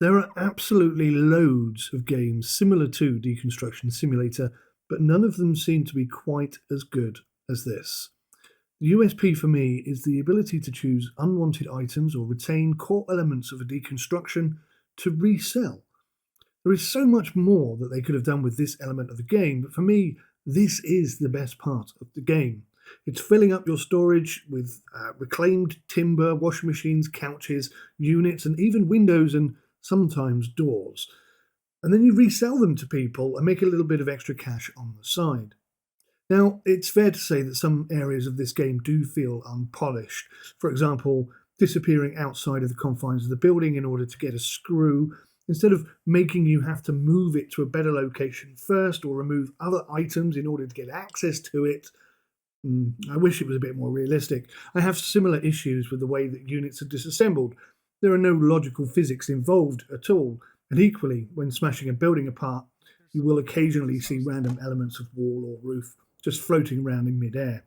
There are absolutely loads of games similar to Deconstruction Simulator, but none of them seem to be quite as good as this. The USP for me is the ability to choose unwanted items or retain core elements of a deconstruction to resell. There is so much more that they could have done with this element of the game, but for me, this is the best part of the game. It's filling up your storage with reclaimed timber, washing machines, couches, units, and even windows and sometimes doors. And then you resell them to people and make a little bit of extra cash on the side. Now, it's fair to say that some areas of this game do feel unpolished. For example, disappearing outside of the confines of the building in order to get a screw, instead of making you have to move it to a better location first or remove other items in order to get access to it. I wish it was a bit more realistic. I have similar issues with the way that units are disassembled. There are no logical physics involved at all, and equally, when smashing a building apart, you will occasionally see random elements of wall or roof just floating around in midair.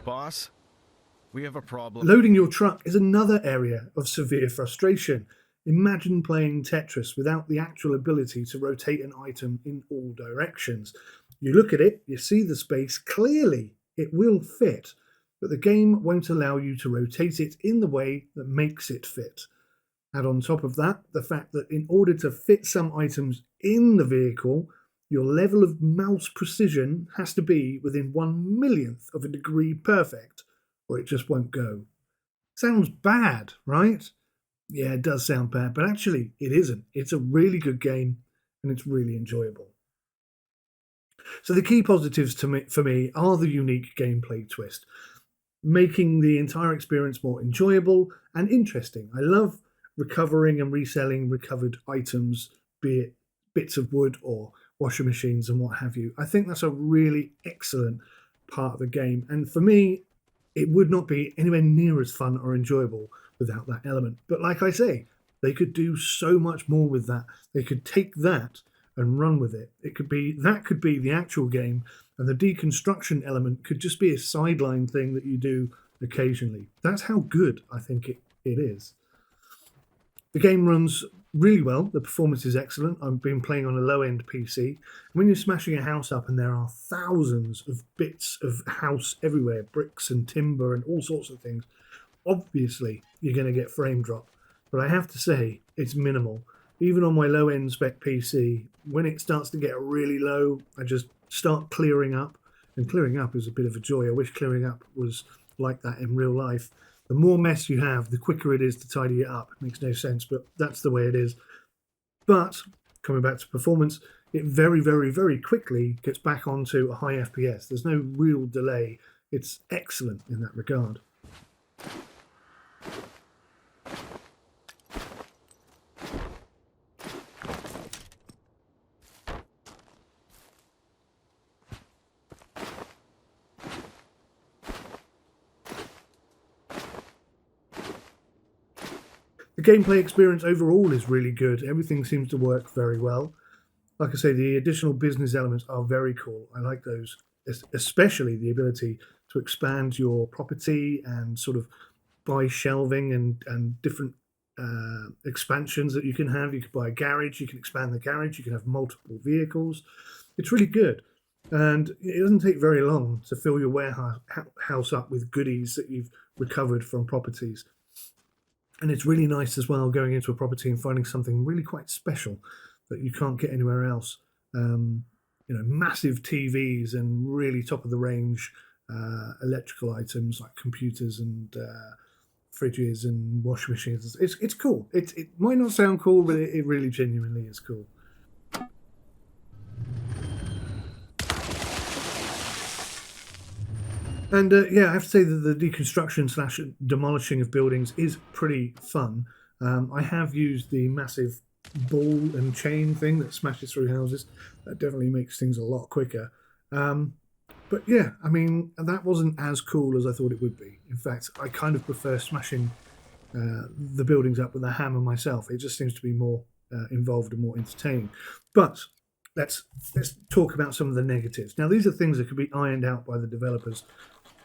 Boss, we have a problem. Loading your truck is another area of severe frustration. Imagine playing Tetris without the actual ability to rotate an item in all directions. You look at it, you see the space clearly, it will fit, but the game won't allow you to rotate it in the way that makes it fit. Add on top of that the fact that in order to fit some items in the vehicle, your level of mouse precision has to be within 1/1,000,000th of a degree perfect, or it just won't go. Sounds bad, right? Yeah, it does sound bad, but actually it isn't. It's a really good game and it's really enjoyable. So the key positives for me are the unique gameplay twist, making the entire experience more enjoyable and interesting. I love recovering and reselling recovered items, be it bits of wood or washing machines and what have you. I think that's a really excellent part of the game. And for me, it would not be anywhere near as fun or enjoyable without that element. But like I say, they could do so much more with that. They could take that and run with it. That could be the actual game, and the deconstruction element could just be a sideline thing that you do occasionally. That's how good I think it is. The game runs really well. The performance is excellent. I've been playing on a low-end PC. When you're smashing a house up and there are thousands of bits of house everywhere, bricks and timber and all sorts of things, obviously you're going to get frame drop. But I have to say, it's minimal. Even on my low-end spec PC, when it starts to get really low, I just start clearing up. And clearing up is a bit of a joy. I wish clearing up was like that in real life. The more mess you have, the quicker it is to tidy it up. It makes no sense, but that's the way it is. But coming back to performance, it very, very, very quickly gets back onto a high FPS. There's no real delay. It's excellent in that regard. The gameplay experience overall is really good. Everything seems to work very well. Like I say, the additional business elements are very cool. I like those, especially the ability to expand your property and sort of buy shelving and different expansions that you can have. You could buy a garage, you can expand the garage, you can have multiple vehicles. It's really good. And it doesn't take very long to fill your warehouse up with goodies that you've recovered from properties. And it's really nice as well going into a property and finding something really quite special that you can't get anywhere else. Massive TVs and really top of the range electrical items like computers and fridges and washing machines. It's cool. It might not sound cool, but it really genuinely is cool. And I have to say that the deconstruction slash demolishing of buildings is pretty fun. I have used the massive ball and chain thing that smashes through houses. That definitely makes things a lot quicker. But yeah, I mean, that wasn't as cool as I thought it would be. In fact, I kind of prefer smashing the buildings up with a hammer myself. It just seems to be more involved and more entertaining. But let's talk about some of the negatives. Now, these are things that could be ironed out by the developers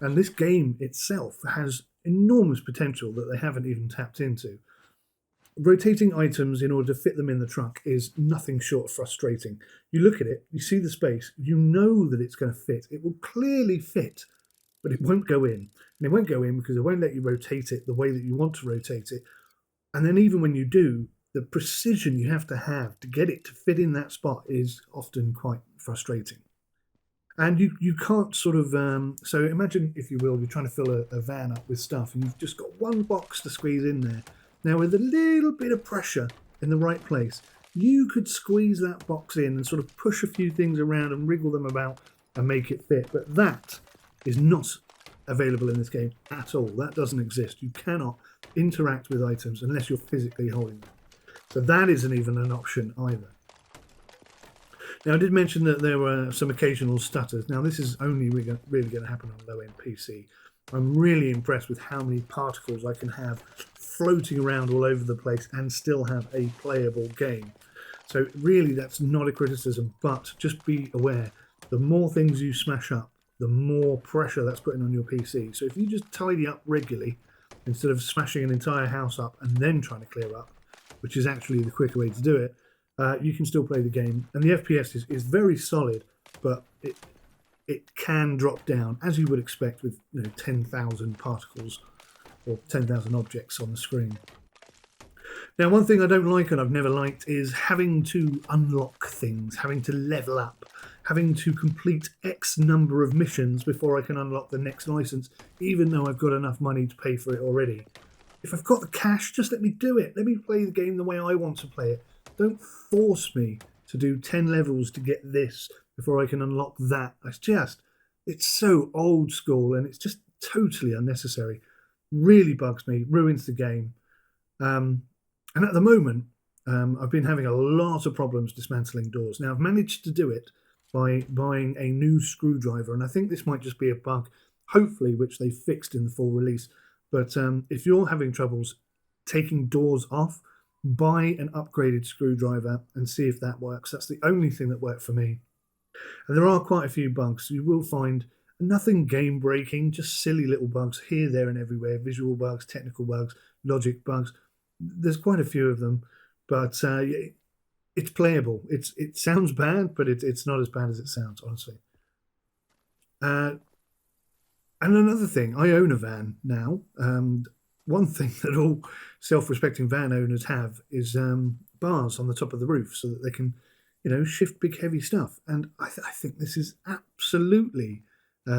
And this game itself has enormous potential that they haven't even tapped into. Rotating items in order to fit them in the truck is nothing short of frustrating. You look at it, you see the space, you know that it's going to fit. It will clearly fit, but it won't go in. And it won't go in because it won't let you rotate it the way that you want to rotate it. And then even when you do, the precision you have to get it to fit in that spot is often quite frustrating. And you can't sort of, so imagine, if you will, you're trying to fill a van up with stuff and you've just got one box to squeeze in there. Now, with a little bit of pressure in the right place, you could squeeze that box in and sort of push a few things around and wriggle them about and make it fit. But that is not available in this game at all. That doesn't exist. You cannot interact with items unless you're physically holding them. So that isn't even an option either. Now, I did mention that there were some occasional stutters. Now, this is only really going to happen on low-end PC. I'm really impressed with how many particles I can have floating around all over the place and still have a playable game. So really, that's not a criticism, but just be aware, the more things you smash up, the more pressure that's putting on your PC. So if you just tidy up regularly, instead of smashing an entire house up and then trying to clear up, which is actually the quicker way to do it, you can still play the game. And the FPS is very solid, but it can drop down, as you would expect with 10,000 particles or 10,000 objects on the screen. Now, one thing I don't like and I've never liked is having to unlock things, having to level up, having to complete X number of missions before I can unlock the next license, even though I've got enough money to pay for it already. If I've got the cash, just let me do it. Let me play the game the way I want to play it. Don't force me to do 10 levels to get this before I can unlock that. It's so old school and it's just totally unnecessary. Really bugs me, ruins the game. And at the moment, I've been having a lot of problems dismantling doors. Now, I've managed to do it by buying a new screwdriver, and I think this might just be a bug, hopefully, which they fixed in the full release. But if you're having troubles taking doors off, buy an upgraded screwdriver and see if that works. That's the only thing that worked for me. And there are quite a few bugs. You will find nothing game breaking, just silly little bugs here, there, and everywhere. Visual bugs, technical bugs, logic bugs. There's quite a few of them, but it's playable. It sounds bad, but it's not as bad as it sounds, honestly. And another thing, I own a van now. One thing that all self-respecting van owners have is bars on the top of the roof so that they can, shift big heavy stuff. And I think this is absolutely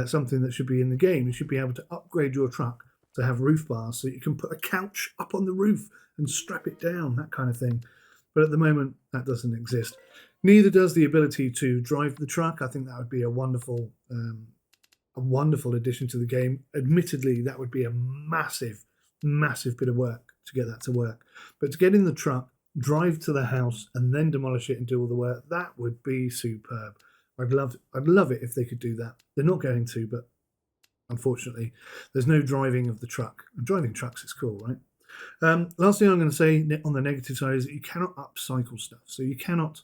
something that should be in the game. You should be able to upgrade your truck to have roof bars so you can put a couch up on the roof and strap it down, that kind of thing. But at the moment, that doesn't exist. Neither does the ability to drive the truck. I think that would be a wonderful addition to the game. Admittedly, that would be a massive bit of work to get that to work. But to get in the truck, drive to the house, and then demolish it and do all the work, that would be superb. I'd love it if they could do that. They're not going to, but unfortunately, there's no driving of the truck. And driving trucks is cool, right? Last thing I'm going to say on the negative side is that you cannot upcycle stuff. So you cannot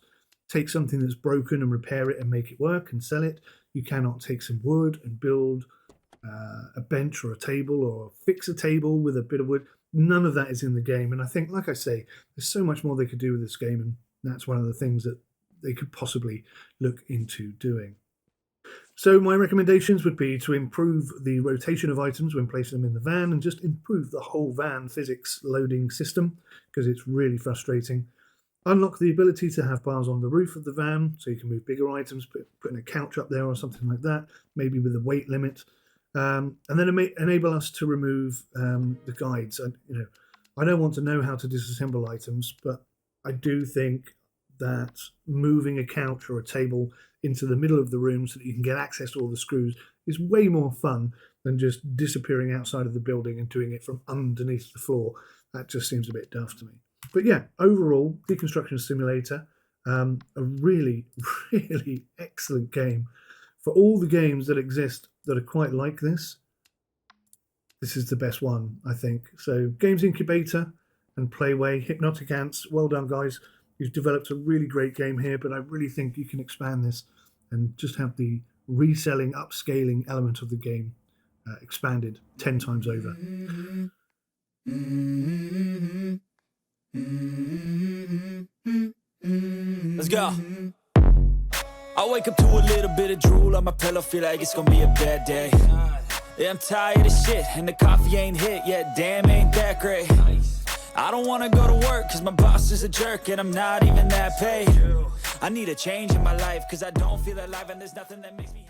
take something that's broken and repair it and make it work and sell it. You cannot take some wood and build a bench or a table or fix a table with a bit of wood. None of that is in the game. And I think, like I say, there's so much more they could do with this game. And that's one of the things that they could possibly look into doing. So my recommendations would be to improve the rotation of items when placing them in the van and just improve the whole van physics loading system because it's really frustrating. Unlock the ability to have bars on the roof of the van so you can move bigger items, putting a couch up there or something like that, maybe with a weight limit. And then enable us to remove the guides. I don't want to know how to disassemble items, but I do think that moving a couch or a table into the middle of the room so that you can get access to all the screws is way more fun than just disappearing outside of the building and doing it from underneath the floor. That just seems a bit daft to me. But yeah, overall, Deconstruction Simulator, a really, really excellent game. For all the games that exist that are quite like this is the best one, I think. So Games Incubator and Playway, Hypnotic Ants, well done, guys. You've developed a really great game here, but I really think you can expand this and just have the reselling, upscaling element of the game expanded 10 times over. Let's go. I wake up to a little bit of drool on my pillow, feel like it's gonna be a bad day. Yeah, I'm tired of shit, and the coffee ain't hit yet, damn, ain't that great. I don't wanna go to work, cause my boss is a jerk, and I'm not even that paid. I need a change in my life, cause I don't feel alive, and there's nothing that makes me